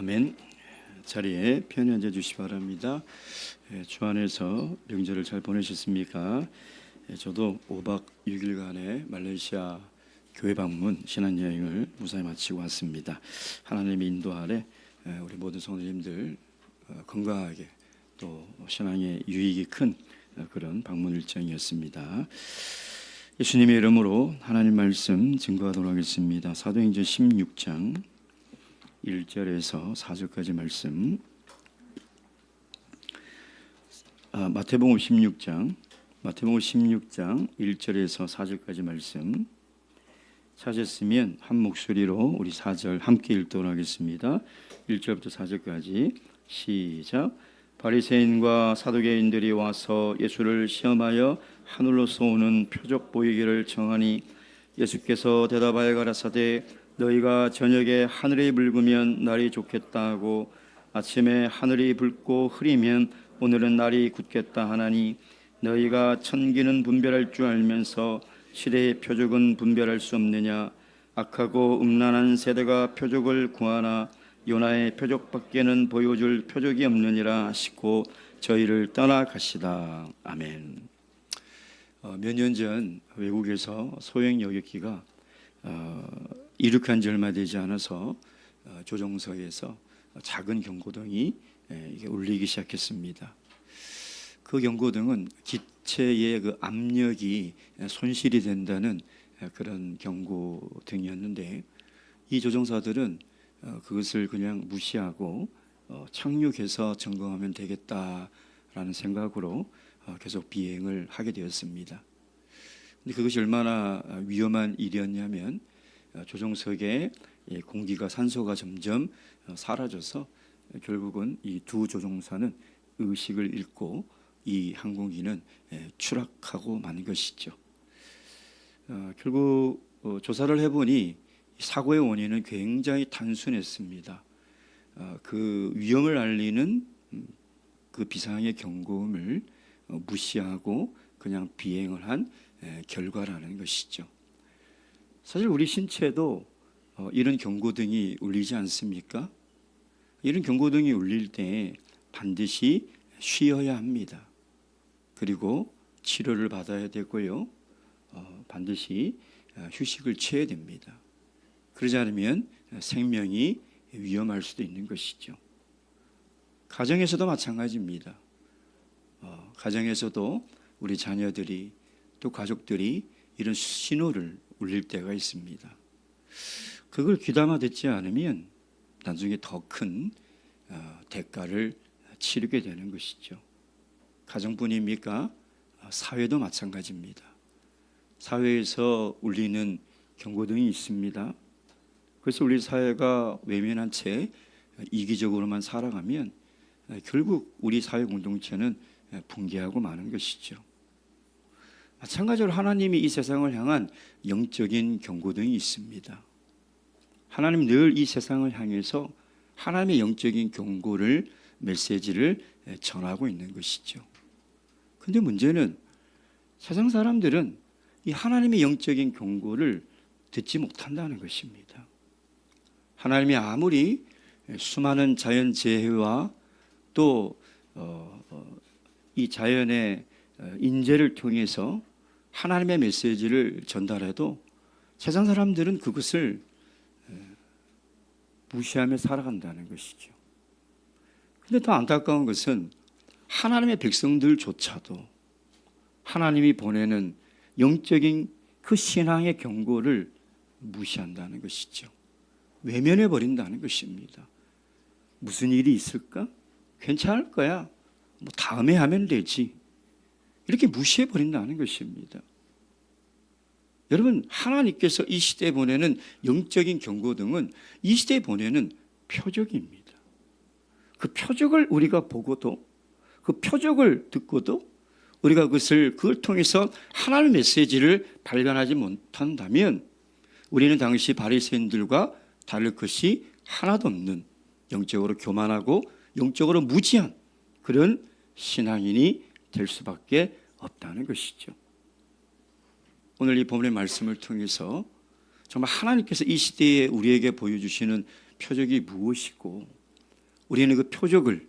아멘. 자리에 편히 앉아 주시기 바랍니다. 주 안에서 명절을 잘 보내셨습니까? 저도 5박 6일간의 말레이시아 교회 방문 신앙여행을 무사히 마치고 왔습니다. 하나님의 인도 아래 우리 모든 성도님들 건강하게 또 신앙의 유익이 큰 그런 방문 일정이었습니다. 예수님의 이름으로 하나님 말씀 증거하도록 하겠습니다. 사도행전 16장 1절에서 4절까지 말씀. 마태복음 16장 1절에서 4절까지 말씀 찾았으면 한 목소리로 우리 4절 함께 읽도록 하겠습니다. 1절부터 4절까지 시작. 바리새인과 사두개인들이 와서 예수를 시험하여 하늘로서 오는 표적 보이기를 청하니 예수께서 대답하여 가라사대 너희가 저녁에 하늘이 붉으면 날이 좋겠다 하고 아침에 하늘이 붉고 흐리면 오늘은 날이 굳겠다 하나니 너희가 천기는 분별할 줄 알면서 시대의 표적은 분별할 수 없느냐. 악하고 음란한 세대가 표적을 구하나 요나의 표적밖에는 보여줄 표적이 없느니라 하시고 저희를 떠나가시다. 아멘. 몇 년 전 외국에서 소형 여객기가 이륙한 지 얼마 되지 않아서 조종석에서 작은 경고등이 울리기 시작했습니다. 그 경고등은 기체의 그 압력이 손실이 된다는 그런 경고등이었는데 이 조종사들은 그것을 그냥 무시하고 착륙해서 점검하면 되겠다라는 생각으로 계속 비행을 하게 되었습니다. 근데 그것이 얼마나 위험한 일이었냐면 조종석에 공기가 산소가 점점 사라져서 결국은 이 두 조종사는 의식을 잃고 이 항공기는 추락하고 만 것이죠. 결국 조사를 해보니 사고의 원인은 굉장히 단순했습니다. 그 위험을 알리는 그 비상의 경고음을 무시하고 그냥 비행을 한 결과라는 것이죠. 사실 우리 신체도 이런 경고등이 울리지 않습니까? 이런 경고등이 울릴 때 반드시 쉬어야 합니다. 그리고 치료를 받아야 되고요. 반드시 휴식을 취해야 됩니다. 그러지 않으면 생명이 위험할 수도 있는 것이죠. 가정에서도 마찬가지입니다. 가정에서도 우리 자녀들이 또 가족들이 이런 신호를 울릴 때가 있습니다. 그걸 귀담아 듣지 않으면 나중에 더 큰 대가를 치르게 되는 것이죠. 가정뿐입니까? 사회도 마찬가지입니다. 사회에서 울리는 경고등이 있습니다. 그래서 우리 사회가 외면한 채 이기적으로만 살아가면 결국 우리 사회 공동체는 붕괴하고 마는 것이죠. 마찬가지로 하나님이 이 세상을 향한 영적인 경고등이 있습니다. 하나님 늘 이 세상을 향해서 하나님의 영적인 경고를 메시지를 전하고 있는 것이죠. 그런데 문제는 세상 사람들은 이 하나님의 영적인 경고를 듣지 못한다는 것입니다. 하나님이 아무리 수많은 자연재해와 또 이 자연의 인재를 통해서 하나님의 메시지를 전달해도 세상 사람들은 그것을 무시하며 살아간다는 것이죠. 그런데 더 안타까운 것은 하나님의 백성들조차도 하나님이 보내는 영적인 그 신앙의 경고를 무시한다는 것이죠. 외면해 버린다는 것입니다. 무슨 일이 있을까? 괜찮을 거야. 뭐 다음에 하면 되지. 이렇게 무시해 버린다는 것입니다. 여러분, 하나님께서 이 시대에 보내는 영적인 경고등은 이 시대에 보내는 표적입니다. 그 표적을 우리가 보고도 그 표적을 듣고도 우리가 그걸 통해서 하나님의 메시지를 발견하지 못한다면 우리는 당시 바리새인들과 다를 것이 하나도 없는 영적으로 교만하고 영적으로 무지한 그런 신앙인이 될 수밖에 없다는 것이죠. 오늘 이 본문의 말씀을 통해서 정말 하나님께서 이 시대에 우리에게 보여주시는 표적이 무엇이고 우리는 그 표적을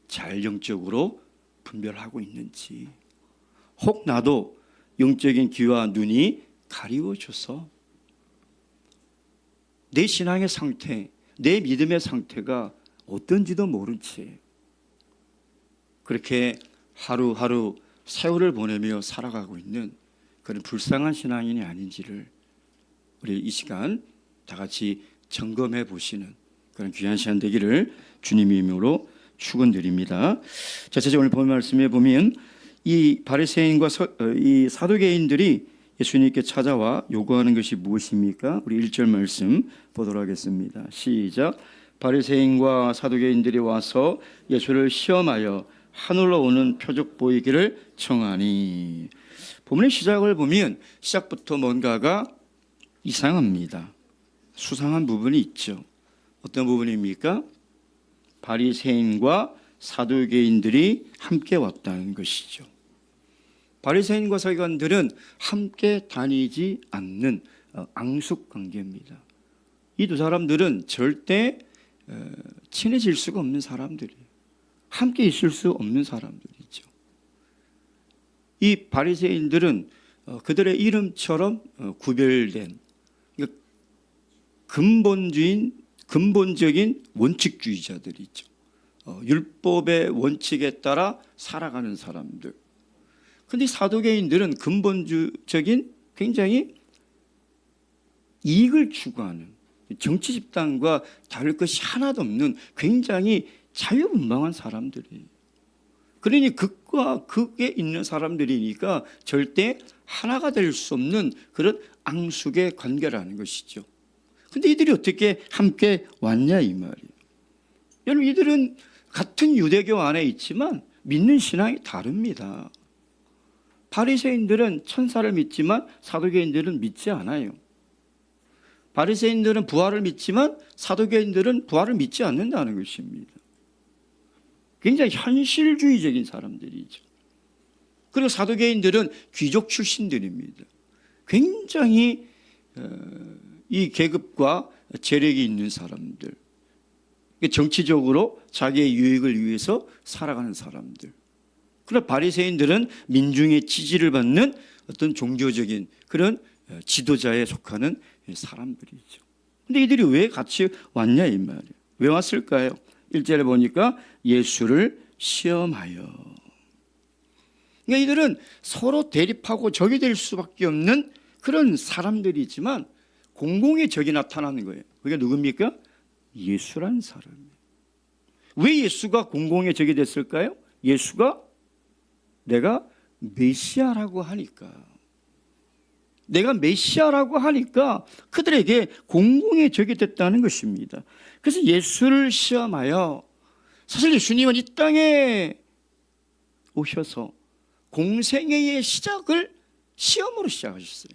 잘 영적으로 분별하고 있는지, 혹 나도 영적인 귀와 눈이 가리워져서 내 신앙의 상태, 내 믿음의 상태가 어떤지도 모른 채 그렇게 하루하루 세월을 보내며 살아가고 있는 그런 불쌍한 신앙인이 아닌지를 우리 이 시간 다 같이 점검해 보시는 그런 귀한 시간 되기를 주님의 이름으로 축원드립니다. 자, 제가 오늘 본 말씀에 보면 이 바리새인과 이 사두개인들이 예수님께 찾아와 요구하는 것이 무엇입니까? 우리 1절 말씀 보도록 하겠습니다. 시작. 바리새인과 사두개인들이 와서 예수를 시험하여 하늘로 오는 표적 보이기를 청하니. 본문의 시작을 보면 시작부터 뭔가가 이상합니다. 수상한 부분이 있죠. 어떤 부분입니까? 바리새인과 사두개인들이 함께 왔다는 것이죠. 바리새인과 사두개인들은 함께 다니지 않는 앙숙 관계입니다. 이 두 사람들은 절대 친해질 수가 없는 사람들이에요. 함께 있을 수 없는 사람들이죠. 이 바리새인들은 그들의 이름처럼 구별된 근본적인 원칙주의자들이죠. 율법의 원칙에 따라 살아가는 사람들. 그런데 사두개인들은 근본적인 굉장히 이익을 추구하는 정치 집단과 다를 것이 하나도 없는 굉장히 자유분방한 사람들이에요. 그러니 극과 극에 있는 사람들이니까 절대 하나가 될 수 없는 그런 앙숙의 관계라는 것이죠. 근데 이들이 어떻게 함께 왔냐 이 말이에요. 여러분, 이들은 같은 유대교 안에 있지만 믿는 신앙이 다릅니다. 바리새인들은 천사를 믿지만 사두개인들은 믿지 않아요. 바리새인들은 부활을 믿지만 사두개인들은 부활을 믿지 않는다는 것입니다. 굉장히 현실주의적인 사람들이죠. 그리고 사두개인들은 귀족 출신들입니다. 굉장히 이 계급과 재력이 있는 사람들, 정치적으로 자기의 유익을 위해서 살아가는 사람들. 그러나 바리새인들은 민중의 지지를 받는 어떤 종교적인 그런 지도자에 속하는 사람들이죠. 근데 이들이 왜 같이 왔냐 이 말이에요. 왜 왔을까요? 1절에 보니까 예수를 시험하여. 그러니까 이들은 서로 대립하고 적이 될 수밖에 없는 그런 사람들이지만 공공의 적이 나타나는 거예요. 그게 누굽니까? 예수란 사람이에요. 왜 예수가 공공의 적이 됐을까요? 예수가 내가 메시아라고 하니까. 내가 메시아라고 하니까 그들에게 공공의 적이 됐다는 것입니다. 그래서 예수를 시험하여, 사실 예수님은 이 땅에 오셔서 공생애의 시작을 시험으로 시작하셨어요.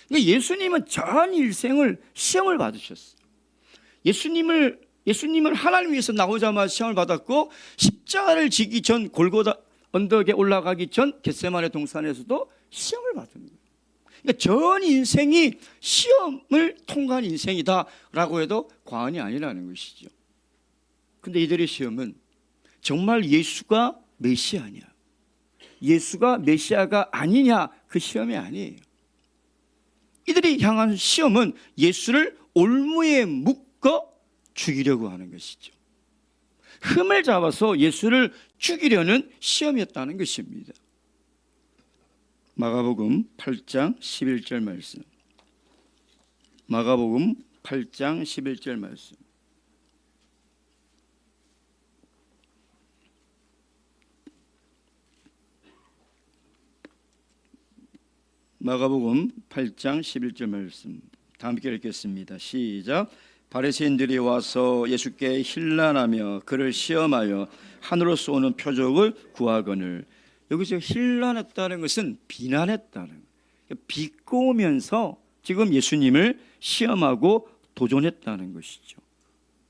그러니까 예수님은 전 일생을 시험을 받으셨어요. 예수님은 하나님 위해서 나오자마자 시험을 받았고, 십자가를 지기 전 골고다 언덕에 올라가기 전 겟세마네 동산에서도 시험을 받은 거예요. 그러니까 전 인생이 시험을 통과한 인생이다라고 해도 과언이 아니라는 것이죠. 그런데 이들의 시험은 정말 예수가 메시아냐, 예수가 메시아가 아니냐, 그 시험이 아니에요. 이들이 향한 시험은 예수를 올무에 묶어 죽이려고 하는 것이죠. 흠을 잡아서 예수를 죽이려는 시험이었다는 것입니다. 마가복음 8장 11절 말씀. 마가복음 8장 11절 말씀. 마가복음 8장 11절 말씀. 다 함께 읽겠습니다. 시작. 바리새인들이 와서 예수께 힐난하며 그를 시험하여 하늘로서 오는 표적을 구하거늘. 여기서 힐난했다는 것은 비난했다는 거예요. 비꼬면서 지금 예수님을 시험하고 도전했다는 것이죠.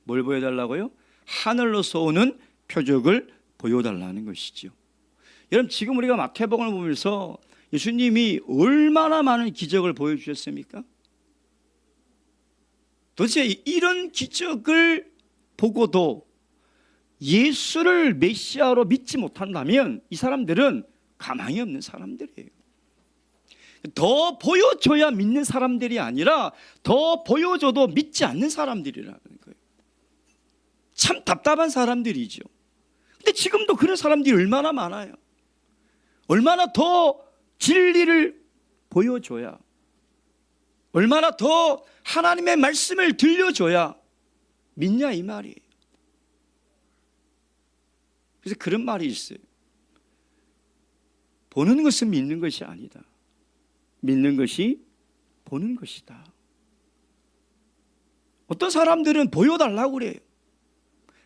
뭘 보여달라고요? 하늘로서 오는 표적을 보여달라는 것이죠. 여러분, 지금 우리가 마태복음을 보면서 예수님이 얼마나 많은 기적을 보여주셨습니까? 도대체 이런 기적을 보고도 예수를 메시아로 믿지 못한다면 이 사람들은 가망이 없는 사람들이에요. 더 보여줘야 믿는 사람들이 아니라 더 보여줘도 믿지 않는 사람들이라는 거예요. 참 답답한 사람들이죠. 근데 지금도 그런 사람들이 얼마나 많아요. 얼마나 더 진리를 보여줘야, 얼마나 더 하나님의 말씀을 들려줘야 믿냐 이 말이에요. 그래서 그런 말이 있어요. 보는 것은 믿는 것이 아니다. 믿는 것이 보는 것이다. 어떤 사람들은 보여달라고 그래요.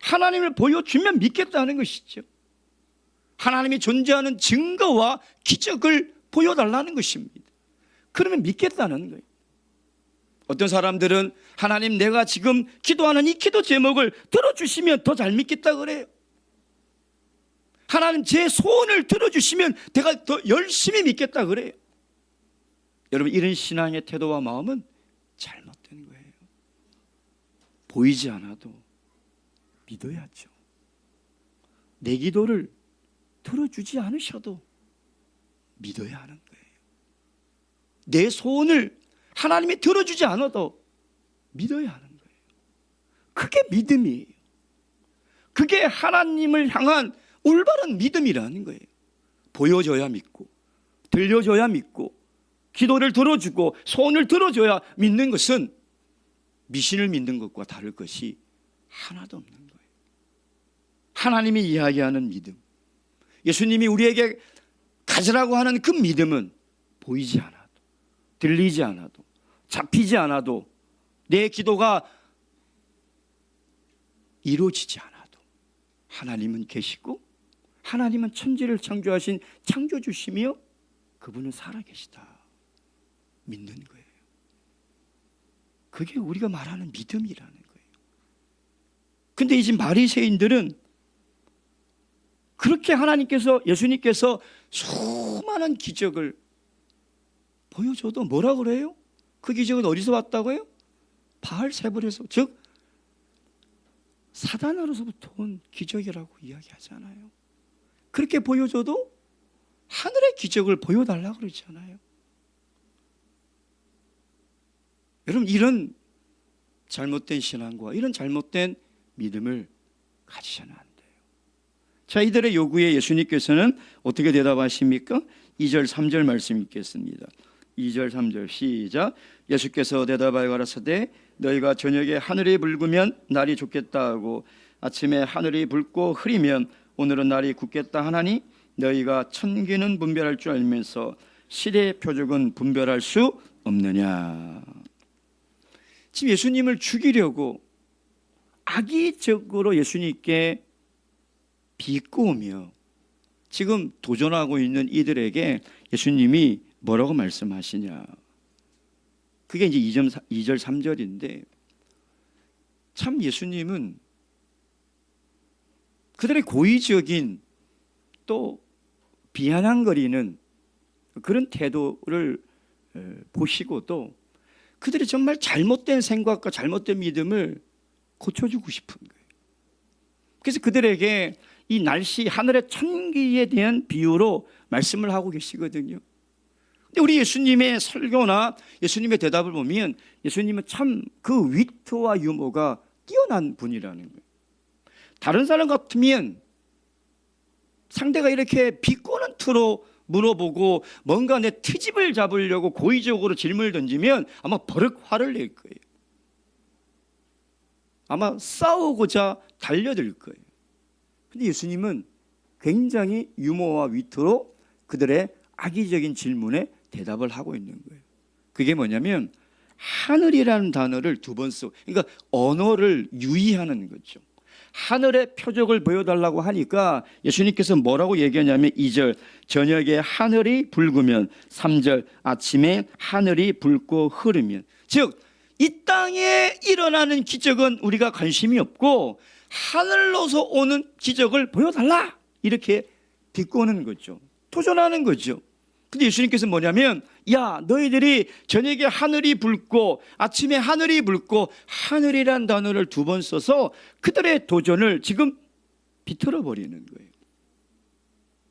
하나님을 보여주면 믿겠다는 것이죠. 하나님이 존재하는 증거와 기적을 보여달라는 것입니다. 그러면 믿겠다는 거예요. 어떤 사람들은 하나님, 내가 지금 기도하는 이 기도 제목을 들어주시면 더 잘 믿겠다 그래요. 하나님, 제 소원을 들어주시면 내가 더 열심히 믿겠다 그래요. 여러분, 이런 신앙의 태도와 마음은 잘못된 거예요. 보이지 않아도 믿어야죠. 내 기도를 들어주지 않으셔도 믿어야 하는 거예요. 내 소원을 하나님이 들어주지 않아도 믿어야 하는 거예요. 그게 믿음이에요. 그게 하나님을 향한 올바른 믿음이라는 거예요. 보여줘야 믿고, 들려줘야 믿고, 기도를 들어주고 소원을 들어줘야 믿는 것은 미신을 믿는 것과 다를 것이 하나도 없는 거예요. 하나님이 이야기하는 믿음, 예수님이 우리에게 가지라고 하는 그 믿음은 보이지 않아도, 들리지 않아도, 잡히지 않아도, 내 기도가 이루어지지 않아도 하나님은 계시고, 하나님은 천지를 창조하신 창조주시며 그분은 살아계시다 믿는 거예요. 그게 우리가 말하는 믿음이라는 거예요. 근데 이 지금 바리새인들은 그렇게 하나님께서, 예수님께서 수많은 기적을 보여줘도 뭐라 그래요? 그 기적은 어디서 왔다고요? 바알세불에서, 즉 사단으로서부터 온 기적이라고 이야기하잖아요. 그렇게 보여줘도 하늘의 기적을 보여달라고 그러잖아요. 여러분, 이런 잘못된 신앙과 이런 잘못된 믿음을 가지셔는 안 돼요. 자, 이들의 요구에 예수님께서는 어떻게 대답하십니까? 2절 3절 말씀 읽겠습니다. 2절 3절 시작. 예수께서 대답하여 가라사대 너희가 저녁에 하늘이 붉으면 날이 좋겠다 하고 아침에 하늘이 붉고 흐리면 오늘은 날이 굳겠다 하나니 너희가 천기는 분별할 줄 알면서 시대의 표적은 분별할 수 없느냐. 지금 예수님을 죽이려고 악의적으로 예수님께 비꼬으며 지금 도전하고 있는 이들에게 예수님이 뭐라고 말씀하시냐. 그게 이제 2절 3절인데 참 예수님은 그들의 고의적인 또 비아냥거리는 그런 태도를 보시고도 그들이 정말 잘못된 생각과 잘못된 믿음을 고쳐주고 싶은 거예요. 그래서 그들에게 이 날씨, 하늘의 천기에 대한 비유로 말씀을 하고 계시거든요. 근데 우리 예수님의 설교나 예수님의 대답을 보면 예수님은 참 그 위트와 유머가 뛰어난 분이라는 거예요. 다른 사람 같으면 상대가 이렇게 비꼬는 투로 물어보고 뭔가 내 트집을 잡으려고 고의적으로 질문을 던지면 아마 버럭 화를 낼 거예요. 아마 싸우고자 달려들 거예요. 근데 예수님은 굉장히 유머와 위트로 그들의 악의적인 질문에 대답을 하고 있는 거예요. 그게 뭐냐면 하늘이라는 단어를 두 번 쓰고, 그러니까 언어를 유의하는 거죠. 하늘의 표적을 보여달라고 하니까 예수님께서 뭐라고 얘기하냐면 2절 저녁에 하늘이 붉으면, 3절 아침에 하늘이 붉고 흐르면, 즉 이 땅에 일어나는 기적은 우리가 관심이 없고 하늘로서 오는 기적을 보여달라 이렇게 비꼬는 거죠. 도전하는 거죠. 근데 예수님께서 뭐냐면 야, 너희들이 저녁에 하늘이 붉고 아침에 하늘이 붉고, 하늘이란 단어를 두 번 써서 그들의 도전을 지금 비틀어 버리는 거예요.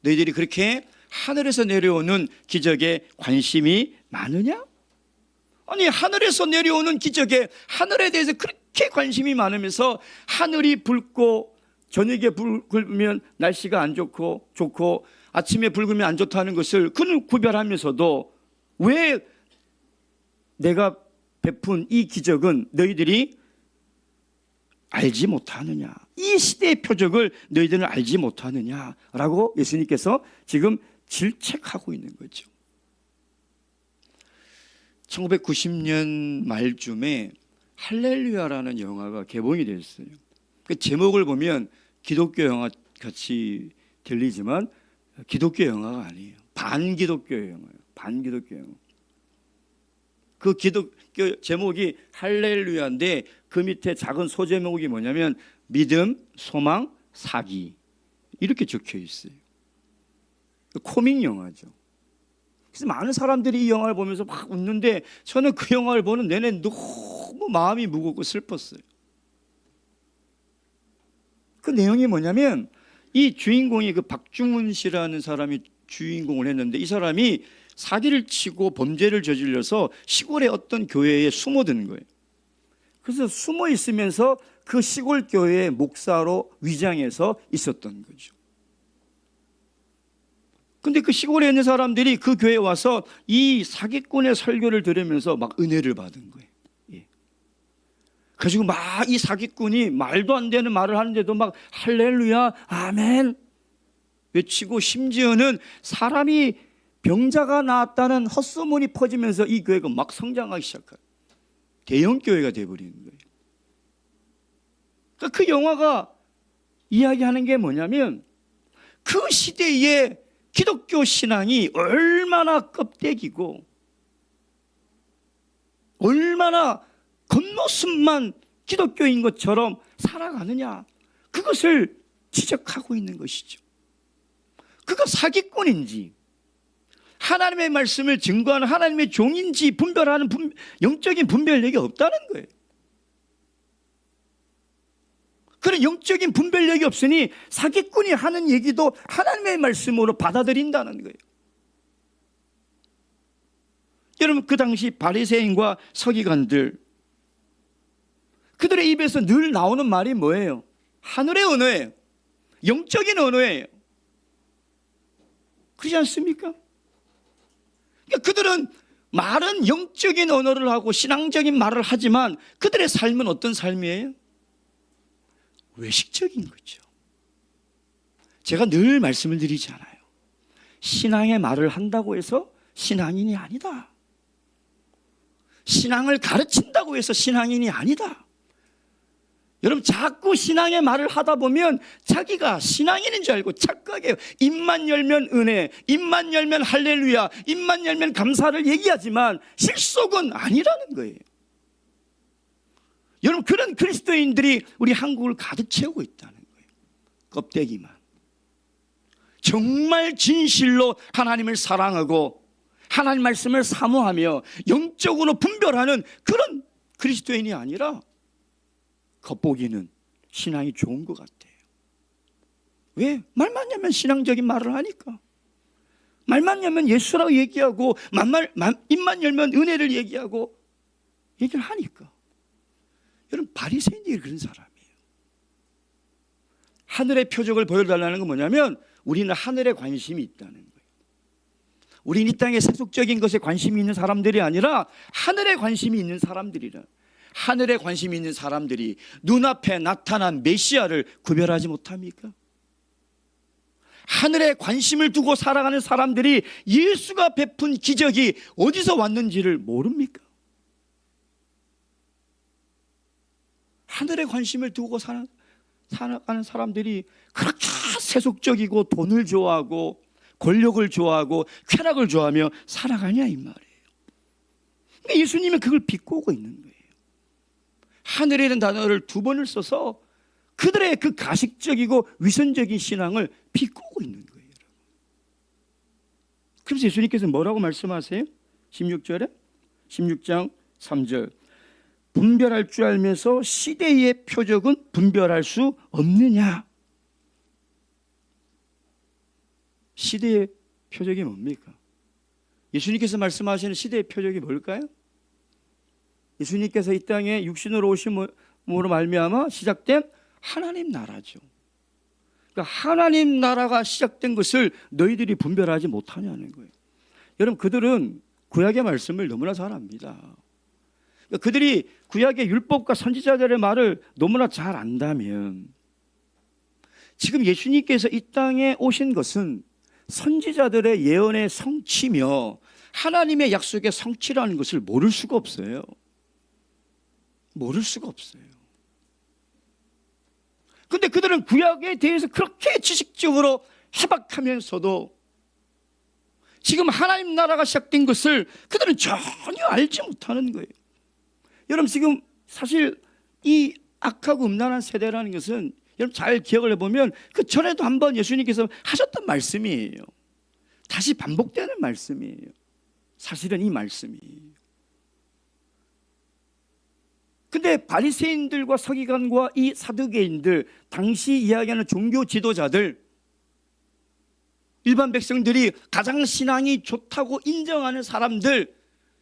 너희들이 그렇게 하늘에서 내려오는 기적에 관심이 많으냐? 아니, 하늘에서 내려오는 기적에, 하늘에 대해서 그렇게 관심이 많으면서 하늘이 붉고 저녁에 불 끄면 날씨가 안 좋고 아침에 불 끄면 안 좋다는 것을 그는 구별하면서도 왜 내가 베푼 이 기적은 너희들이 알지 못하느냐, 이 시대의 표적을 너희들은 알지 못하느냐라고 예수님께서 지금 질책하고 있는 거죠. 1990년 말쯤에 할렐루야라는 영화가 개봉이 됐어요. 그 제목을 보면 기독교 영화 같이 들리지만 기독교 영화가 아니에요. 반기독교 영화예요. 반기독교 영화. 그 기독교 제목이 할렐루야인데 그 밑에 작은 소제목이 뭐냐면 믿음, 소망, 사기 이렇게 적혀 있어요. 코믹 영화죠. 그래서 많은 사람들이 이 영화를 보면서 막 웃는데 저는 그 영화를 보는 내내 너무 마음이 무겁고 슬펐어요. 그 내용이 뭐냐면 이 주인공이 그 박중훈 씨라는 사람이 주인공을 했는데 이 사람이 사기를 치고 범죄를 저질러서 시골의 어떤 교회에 숨어드는 거예요. 그래서 숨어 있으면서 그 시골 교회의 목사로 위장해서 있었던 거죠. 근데 그 시골에 있는 사람들이 그 교회에 와서 이 사기꾼의 설교를 들으면서 막 은혜를 받은 거예요. 예. 그래가지고 막 이 사기꾼이 말도 안 되는 말을 하는데도 막 할렐루야, 아멘 외치고 심지어는 사람이 병자가 나았다는 헛소문이 퍼지면서 이 교회가 막 성장하기 시작해요. 대형 교회가 되어버리는 거예요. 그러니까 그 영화가 이야기하는 게 뭐냐면 그 시대에 기독교 신앙이 얼마나 껍데기고 얼마나 겉모습만 기독교인 것처럼 살아가느냐, 그것을 지적하고 있는 것이죠. 그가 사기꾼인지 하나님의 말씀을 증거하는 하나님의 종인지 분별하는 영적인 분별력이 없다는 거예요. 그런 영적인 분별력이 없으니 사기꾼이 하는 얘기도 하나님의 말씀으로 받아들인다는 거예요. 여러분, 그 당시 바리새인과 서기관들, 그들의 입에서 늘 나오는 말이 뭐예요? 하늘의 언어예요. 영적인 언어예요. 그렇지 않습니까? 그러니까 그들은 말은 영적인 언어를 하고 신앙적인 말을 하지만 그들의 삶은 어떤 삶이에요? 외식적인 거죠. 제가 늘 말씀을 드리잖아요. 신앙의 말을 한다고 해서 신앙인이 아니다. 신앙을 가르친다고 해서 신앙인이 아니다. 여러분, 자꾸 신앙의 말을 하다 보면 자기가 신앙인인 줄 알고 착각해요. 입만 열면 은혜, 입만 열면 할렐루야, 입만 열면 감사를 얘기하지만 실속은 아니라는 거예요. 여러분, 그런 그리스도인들이 우리 한국을 가득 채우고 있다는 거예요. 껍데기만. 정말 진실로 하나님을 사랑하고 하나님 말씀을 사모하며 영적으로 분별하는 그런 그리스도인이 아니라 겉보기는 신앙이 좋은 것 같아요. 왜? 말만 하면 신앙적인 말을 하니까. 말만 하면 예수라고 얘기하고 입만 열면 은혜를 얘기하고 얘기를 하니까. 여러분, 바리새인들이 그런 사람이에요. 하늘의 표적을 보여달라는 건 뭐냐면 우리는 하늘에 관심이 있다는 거예요. 우리는 이 땅의 세속적인 것에 관심이 있는 사람들이 아니라 하늘에 관심이 있는 사람들이라. 하늘에 관심이 있는 사람들이 눈앞에 나타난 메시아를 구별하지 못합니까? 하늘에 관심을 두고 살아가는 사람들이 예수가 베푼 기적이 어디서 왔는지를 모릅니까? 하늘에 관심을 두고 살아가는 사람들이 그렇게 세속적이고 돈을 좋아하고 권력을 좋아하고 쾌락을 좋아하며 살아가냐 이 말이에요. 예수님은 그걸 비꼬고 있는 거예요. 하늘이라는 단어를 2번을 써서 그들의 그 가식적이고 위선적인 신앙을 비꼬고 있는 거예요. 그래서 예수님께서 뭐라고 말씀하세요? 16절에 16장 3절 분별할 줄 알면서 시대의 표적은 분별할 수 없느냐? 시대의 표적이 뭡니까? 예수님께서 말씀하시는 시대의 표적이 뭘까요? 예수님께서 이 땅에 육신으로 오심으로 말미암아 시작된 하나님 나라죠. 그러니까 하나님 나라가 시작된 것을 너희들이 분별하지 못하냐는 거예요. 여러분, 그들은 구약의 말씀을 너무나 잘 압니다. 그러니까 그들이 구약의 율법과 선지자들의 말을 너무나 잘 안다면 지금 예수님께서 이 땅에 오신 것은 선지자들의 예언의 성취며 하나님의 약속의 성취라는 것을 모를 수가 없어요. 모를 수가 없어요. 근데 그들은 구약에 대해서 그렇게 지식적으로 해박하면서도 지금 하나님 나라가 시작된 것을 그들은 전혀 알지 못하는 거예요. 여러분, 지금 사실 이 악하고 음란한 세대라는 것은 여러분 잘 기억을 해보면 그 전에도 한번 예수님께서 하셨던 말씀이에요. 다시 반복되는 말씀이에요. 사실은 이 말씀이. 근데 바리새인들과 서기관과 이 사두개인들, 당시 이야기하는 종교 지도자들, 일반 백성들이 가장 신앙이 좋다고 인정하는 사람들,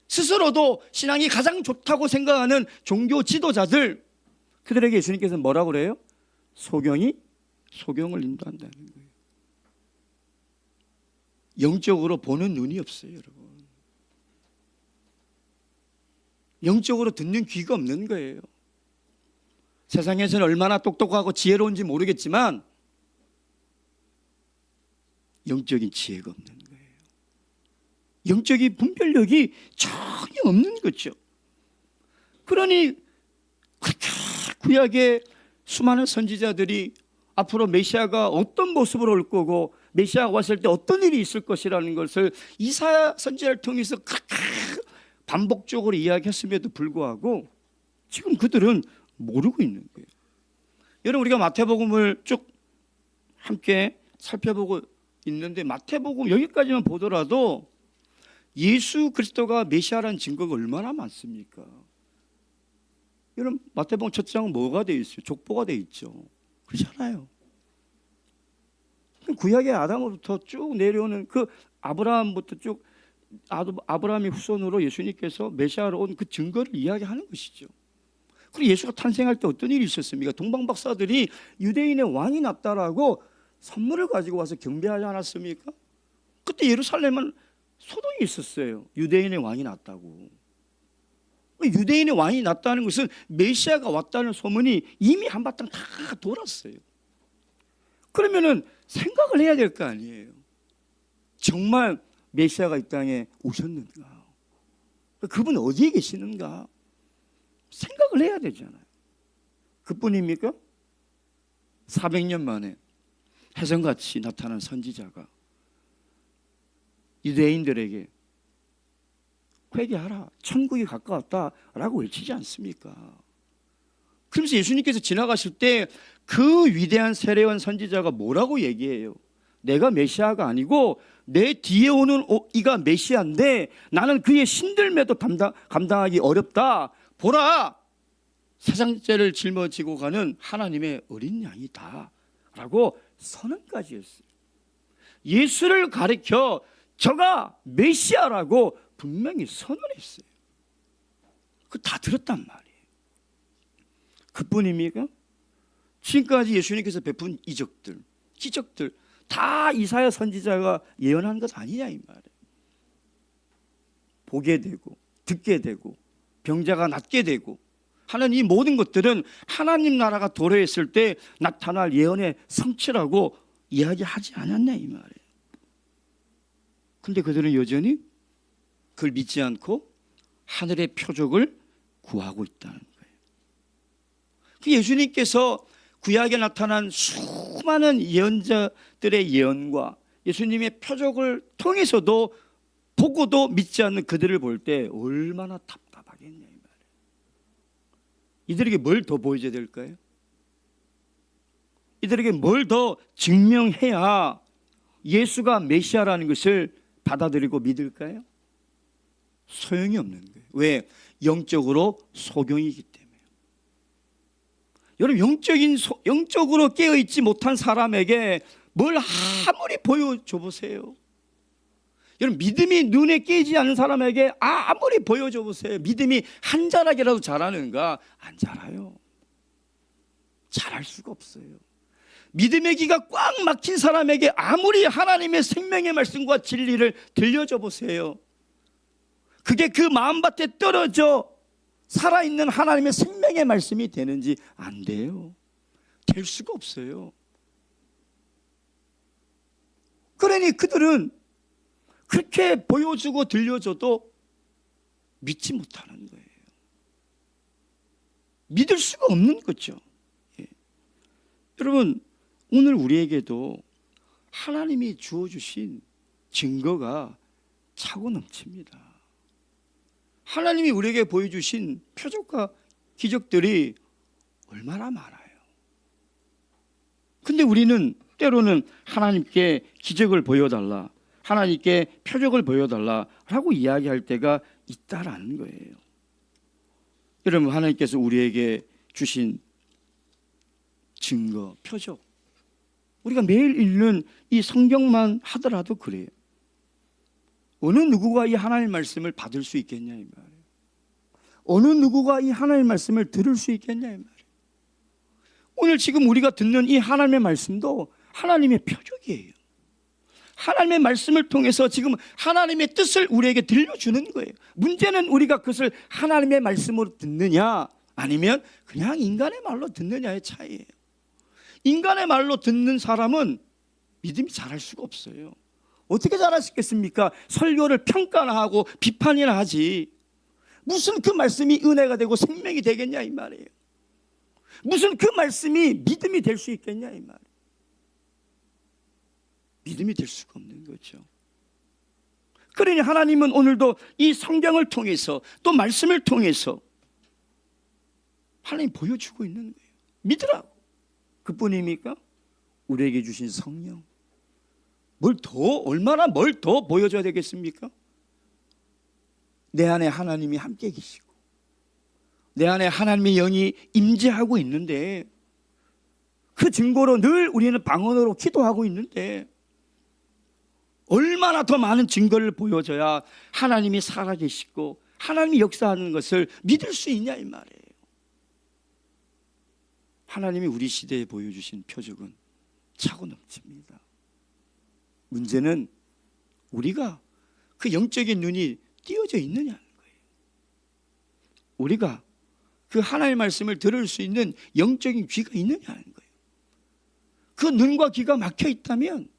스스로도 신앙이 가장 좋다고 생각하는 종교 지도자들, 그들에게 예수님께서 뭐라고 그래요? 소경을 인도한다는 거예요. 영적으로 보는 눈이 없어요, 여러분. 영적으로 듣는 귀가 없는 거예요. 세상에서는 얼마나 똑똑하고 지혜로운지 모르겠지만 영적인 지혜가 없는 거예요. 영적인 분별력이 전혀 없는 거죠. 그러니 그렇게 구약의 수많은 선지자들이 앞으로 메시아가 어떤 모습으로 올 거고 메시아가 왔을 때 어떤 일이 있을 것이라는 것을 이사야 선지자를 통해서 그렇게 반복적으로 이야기했음에도 불구하고 지금 그들은 모르고 있는 거예요. 여러분, 우리가 마태복음을 쭉 함께 살펴보고 있는데 마태복음 여기까지만 보더라도 예수 그리스도가 메시아라는 증거가 얼마나 많습니까? 여러분, 마태복음 첫 장은 뭐가 되어 있어요? 족보가 되어 있죠. 그렇잖아요. 구약의 아담으로부터 쭉 내려오는 그 아브라함부터 쭉 아브라함의 후손으로 예수님께서 메시아로 온 그 증거를 이야기하는 것이죠. 그리고 예수가 탄생할 때 어떤 일이 있었습니까? 동방박사들이 유대인의 왕이 났다라고 선물을 가지고 와서 경배하지 않았습니까? 그때 예루살렘은 소동이 있었어요. 유대인의 왕이 났다고. 유대인의 왕이 났다는 것은 메시아가 왔다는 소문이 이미 한바탕 다 돌았어요. 그러면은 생각을 해야 될 거 아니에요. 정말 메시아가 이 땅에 오셨는가? 그분 어디에 계시는가? 생각을 해야 되잖아요. 그뿐입니까? 400년 만에 혜성같이 나타난 선지자가 유대인들에게 회개하라, 천국이 가까웠다라고 외치지 않습니까? 그러면서 예수님께서 지나가실 때 그 위대한 세례원 선지자가 뭐라고 얘기해요? 내가 메시아가 아니고 내 뒤에 오는 이가 메시아인데 나는 그의 신들매도 감당하기 어렵다. 보라, 세상 죄를 짊어지고 가는 하나님의 어린 양이다 라고 선언까지 했어요. 예수를 가리켜 저가 메시아라고 분명히 선언했어요. 그거 다 들었단 말이에요. 그뿐입니까? 지금까지 예수님께서 베푼 이적들, 기적들 다 이사야 선지자가 예언한 것 아니냐 이 말이에요. 보게 되고 듣게 되고 병자가 낫게 되고 하는 이 모든 것들은 하나님 나라가 도래했을 때 나타날 예언의 성취라고 이야기하지 않았냐 이 말이에요. 근데 그들은 여전히 그걸 믿지 않고 하늘의 표적을 구하고 있다는 거예요. 예수님께서 구약에 나타난 수많은 예언자들의 예언과 예수님의 표적을 통해서도 보고도 믿지 않는 그들을 볼 때 얼마나 답답하겠냐 이 말이에요. 이들에게 뭘 더 보여줘야 될까요? 이들에게 뭘 더 증명해야 예수가 메시아라는 것을 받아들이고 믿을까요? 소용이 없는 거예요. 왜? 영적으로 소경이기 때문에. 여러분, 영적으로 깨어있지 못한 사람에게 뭘 아무리 보여줘 보세요. 여러분, 믿음이 눈에 끼지 않는 사람에게 아무리 보여줘 보세요. 믿음이 한 자락이라도 자라는가? 안 자라요. 자랄 수가 없어요. 믿음의 귀가 꽉 막힌 사람에게 아무리 하나님의 생명의 말씀과 진리를 들려줘 보세요. 그게 그 마음밭에 떨어져 살아있는 하나님의 생명의 말씀이 되는지 안 돼요. 될 수가 없어요. 그러니 그들은 그렇게 보여주고 들려줘도 믿지 못하는 거예요. 믿을 수가 없는 거죠. 예. 여러분, 오늘 우리에게도 하나님이 주어주신 증거가 차고 넘칩니다. 하나님이 우리에게 보여주신 표적과 기적들이 얼마나 많아요. 근데 우리는 때로는 하나님께 기적을 보여달라, 하나님께 표적을 보여달라라고 이야기할 때가 있다라는 거예요. 여러분, 하나님께서 우리에게 주신 증거, 표적, 우리가 매일 읽는 이 성경만 하더라도 그래요. 어느 누구가 이 하나님의 말씀을 받을 수 있겠냐 이 말이에요. 어느 누구가 이 하나님의 말씀을 들을 수 있겠냐 이 말이에요. 오늘 지금 우리가 듣는 이 하나님의 말씀도 하나님의 표적이에요. 하나님의 말씀을 통해서 지금 하나님의 뜻을 우리에게 들려주는 거예요. 문제는 우리가 그것을 하나님의 말씀으로 듣느냐 아니면 그냥 인간의 말로 듣느냐의 차이예요. 인간의 말로 듣는 사람은 믿음이 자랄 수가 없어요. 어떻게 자랄 수 있겠습니까? 설교를 평가나 하고 비판이나 하지, 무슨 그 말씀이 은혜가 되고 생명이 되겠냐 이 말이에요. 무슨 그 말씀이 믿음이 될 수 있겠냐 이 말이에요. 믿음이 될 수가 없는 거죠. 그러니 하나님은 오늘도 이 성경을 통해서 또 말씀을 통해서 하나님 보여주고 있는 거예요. 믿으라고. 그뿐입니까? 우리에게 주신 성령, 얼마나 뭘 더 보여줘야 되겠습니까? 내 안에 하나님이 함께 계시고 내 안에 하나님의 영이 임재하고 있는데, 그 증거로 늘 우리는 방언으로 기도하고 있는데 얼마나 더 많은 증거를 보여줘야 하나님이 살아계시고 하나님이 역사하는 것을 믿을 수 있냐 이 말이에요. 하나님이 우리 시대에 보여주신 표적은 차고 넘칩니다. 문제는 우리가 그 영적인 눈이 띄어져 있느냐는 거예요. 우리가 그 하나님의 말씀을 들을 수 있는 영적인 귀가 있느냐는 거예요. 그 눈과 귀가 막혀 있다면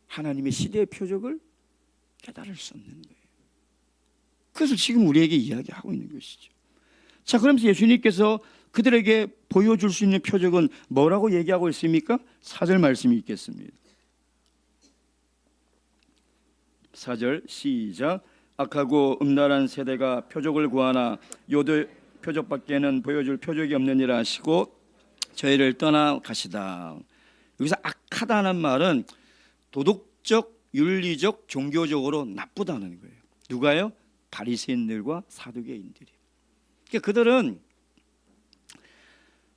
하나님의 시대의 표적을 깨달을 수 없는 거예요. 그래서 지금 우리에게 이야기하고 있는 것이죠. 자, 그러면서 예수님께서 그들에게 보여줄 수 있는 표적은 뭐라고 얘기하고 있습니까? 4절 말씀이 있겠습니다. 4절 시작. 악하고 음란한 세대가 표적을 구하나 요도 표적밖에는 보여줄 표적이 없느니라 하시고 저희를 떠나 가시다. 여기서 악하다는 말은 도덕적, 윤리적, 종교적으로 나쁘다는 거예요. 누가요? 바리새인들과 사두개인들이. 그러니까 그들은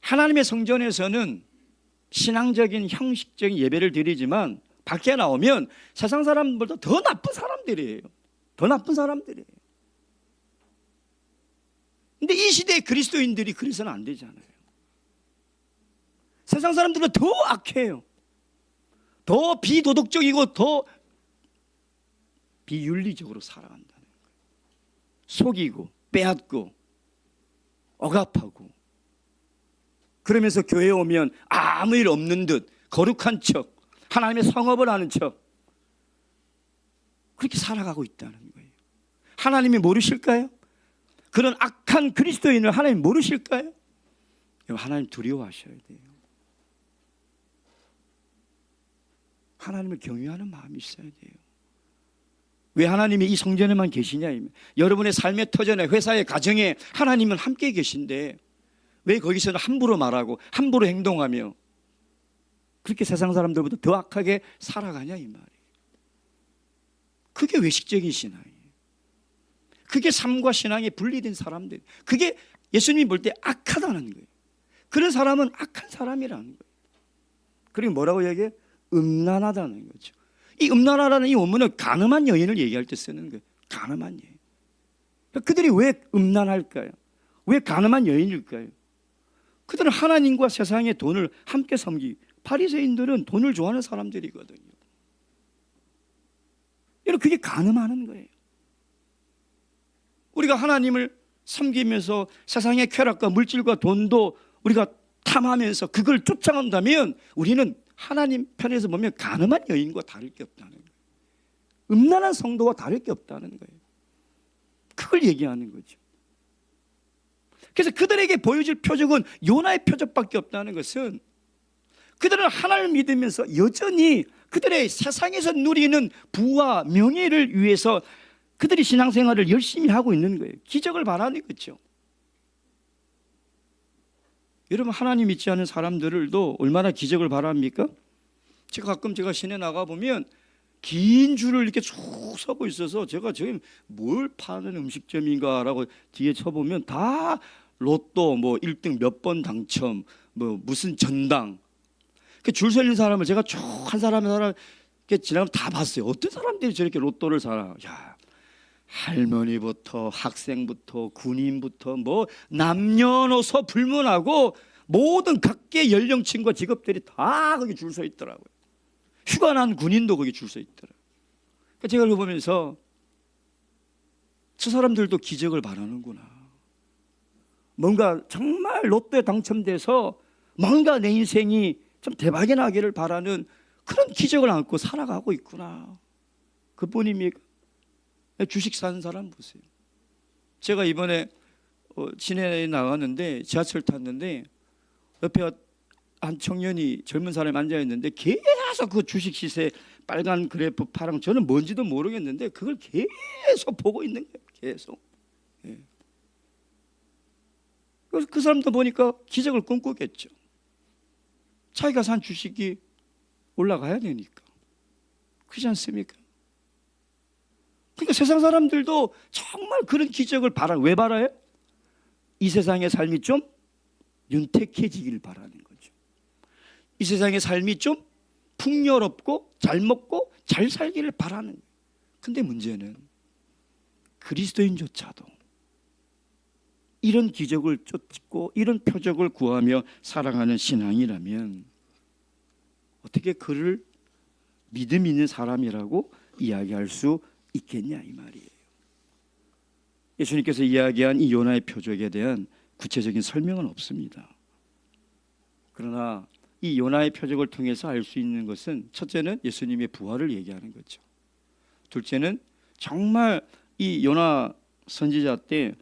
하나님의 성전에서는 신앙적인 형식적인 예배를 드리지만 밖에 나오면 세상 사람들보다 더 나쁜 사람들이에요. 더 나쁜 사람들이에요. 근데 이 시대의 그리스도인들이 그래서는 안 되잖아요. 세상 사람들은 더 악해요. 더 비도덕적이고 더 비윤리적으로 살아간다는 거예요. 속이고 빼앗고 억압하고, 그러면서 교회에 오면 아무 일 없는 듯 거룩한 척, 하나님의 성업을 하는 척, 그렇게 살아가고 있다는 거예요. 하나님이 모르실까요? 그런 악한 그리스도인을 하나님 모르실까요? 하나님 두려워하셔야 돼요. 하나님을 경외하는 마음이 있어야 돼요. 왜 하나님이 이 성전에만 계시냐? 여러분의 삶의 터전에, 회사의 가정에 하나님은 함께 계신데 왜 거기서는 함부로 말하고 함부로 행동하며 그렇게 세상 사람들보다 더 악하게 살아가냐 이 말이에요. 그게 외식적인 신앙이에요. 그게 삶과 신앙이 분리된 사람들, 그게 예수님이 볼 때 악하다는 거예요. 그런 사람은 악한 사람이라는 거예요. 그리고 뭐라고 얘기해? 음란하다는 거죠. 이 음란하다는 이 원문은 간음한 여인을 얘기할 때 쓰는 거예요. 간음한 여인. 그들이 왜 음란할까요? 왜 간음한 여인일까요? 그들은 하나님과 세상의 돈을 함께 섬기고, 바리새인들은 돈을 좋아하는 사람들이거든요. 여러분, 그게 간음하는 거예요. 우리가 하나님을 섬기면서 세상의 쾌락과 물질과 돈도 우리가 탐하면서 그걸 쫓아간다면 우리는 하나님 편에서 보면 간음한 여인과 다를 게 없다는 거예요. 음란한 성도와 다를 게 없다는 거예요. 그걸 얘기하는 거죠. 그래서 그들에게 보여줄 표적은 요나의 표적밖에 없다는 것은, 그들은 하나님을 믿으면서 여전히 그들의 세상에서 누리는 부와 명예를 위해서 그들이 신앙생활을 열심히 하고 있는 거예요. 기적을 바라는 거죠. 여러분, 하나님 믿지 않은 사람들도 얼마나 기적을 바랍니까? 제가 시내 나가보면 긴 줄을 이렇게 쭉 서고 있어서 제가 지금 뭘 파는 음식점인가라고 뒤에 쳐보면 다 로또 뭐 1등 몇 번 당첨 뭐 무슨 전당, 줄 서 있는 사람을 제가 쭉 한 사람 지나가면 다 봤어요. 어떤 사람들이 저렇게 로또를 사나. 야, 할머니부터 학생부터 군인부터 뭐 남녀노소 불문하고 모든 각계 연령층과 직업들이 다 거기 줄 서 있더라고요. 휴가 난 군인도 거기 줄 서 있더라고요. 제가 그걸 보면서 저 사람들도 기적을 바라는구나. 뭔가 정말 로또에 당첨돼서 뭔가 내 인생이 좀 대박이 나기를 바라는 그런 기적을 안고 살아가고 있구나. 그뿐입니까? 주식 사는 사람 보세요. 제가 이번에 시내에 나갔는데 지하철 탔는데 옆에 한 청년이 젊은 사람이 앉아있는데 계속 그 주식 시세 빨간 그래프 파랑, 저는 뭔지도 모르겠는데 그걸 계속 보고 있는 거예요. 계속. 예. 그래서 그 사람도 보니까 기적을 꿈꾸겠죠. 자기가 산 주식이 올라가야 되니까. 그렇지 않습니까? 그러니까 세상 사람들도 정말 그런 기적을 왜 바라요? 이 세상의 삶이 좀 윤택해지기를 바라는 거죠. 이 세상의 삶이 좀 풍요롭고 잘 먹고 잘 살기를 바라는 거예요. 근데 문제는 그리스도인조차도 이런 기적을 쫓고 이런 표적을 구하며 살아가는 신앙이라면 어떻게 그를 믿음 있는 사람이라고 이야기할 수 있겠냐, 이 말이에요. 예수님께서 이야기한 이 요나의 표적에 대한 구체적인 설명은 없습니다. 그러나 이 요나의 표적을 통해서 알 수 있는 것은, 첫째는 예수님의 부활을 얘기하는 거죠. 둘째는 정말 이 요나 선지자 때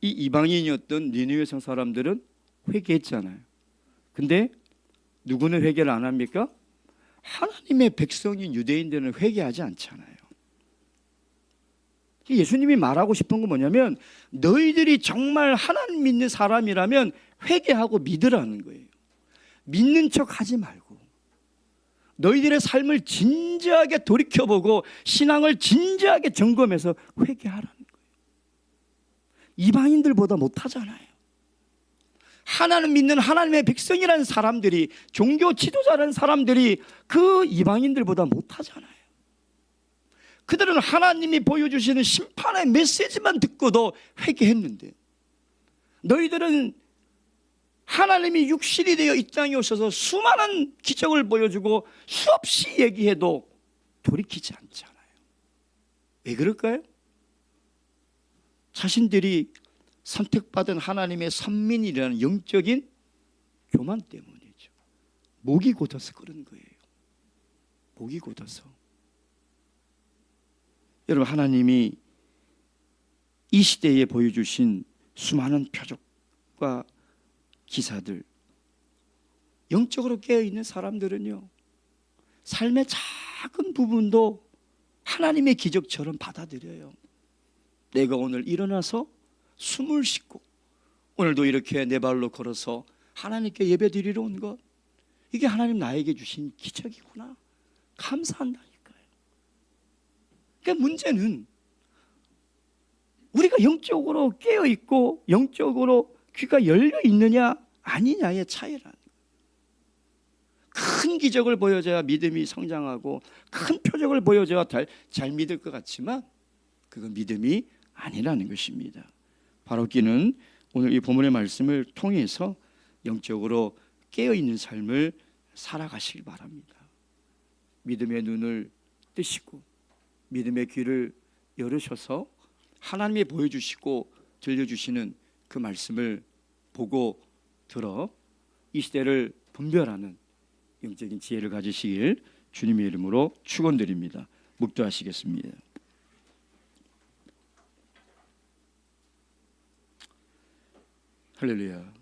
이 이방인이었던 니느웨 성 사람들은 회개했잖아요. 근데 누구는 회개를 안 합니까? 하나님의 백성인 유대인들은 회개하지 않잖아요. 예수님이 말하고 싶은 건 뭐냐면, 너희들이 정말 하나님 믿는 사람이라면 회개하고 믿으라는 거예요. 믿는 척 하지 말고 너희들의 삶을 진지하게 돌이켜보고 신앙을 진지하게 점검해서 회개하라는 거예요. 이방인들보다 못하잖아요. 하나님 믿는 하나님의 백성이라는 사람들이, 종교 지도자라는 사람들이 그 이방인들보다 못하잖아요. 그들은 하나님이 보여주시는 심판의 메시지만 듣고도 회개했는데, 너희들은 하나님이 육신이 되어 이 땅에 오셔서 수많은 기적을 보여주고 수없이 얘기해도 돌이키지 않잖아요. 왜 그럴까요? 자신들이 선택받은 하나님의 선민이라는 영적인 교만 때문이죠. 목이 곧아서 그런 거예요. 목이 곧아서. 여러분, 하나님이 이 시대에 보여주신 수많은 표적과 기사들, 영적으로 깨어있는 사람들은요, 삶의 작은 부분도 하나님의 기적처럼 받아들여요. 내가 오늘 일어나서 숨을 쉬고 오늘도 이렇게 내 발로 걸어서 하나님께 예배드리러 온 것, 이게 하나님 나에게 주신 기적이구나, 감사한다니까요. 그러니까 문제는 우리가 영적으로 깨어있고 영적으로 귀가 열려 있느냐 아니냐의 차이라는 거예요. 큰 기적을 보여줘야 믿음이 성장하고 큰 표적을 보여줘야 잘 믿을 것 같지만 그건 믿음이 아니라는 것입니다. 바로기는 오늘 이 본문의 말씀을 통해서 영적으로 깨어있는 삶을 살아가시기 바랍니다. 믿음의 눈을 뜨시고 믿음의 귀를 열으셔서 하나님이 보여주시고 들려주시는 그 말씀을 보고 들어 이 시대를 분별하는 영적인 지혜를 가지시길 주님의 이름으로 축원드립니다. 묵도하시겠습니다. 할렐루야.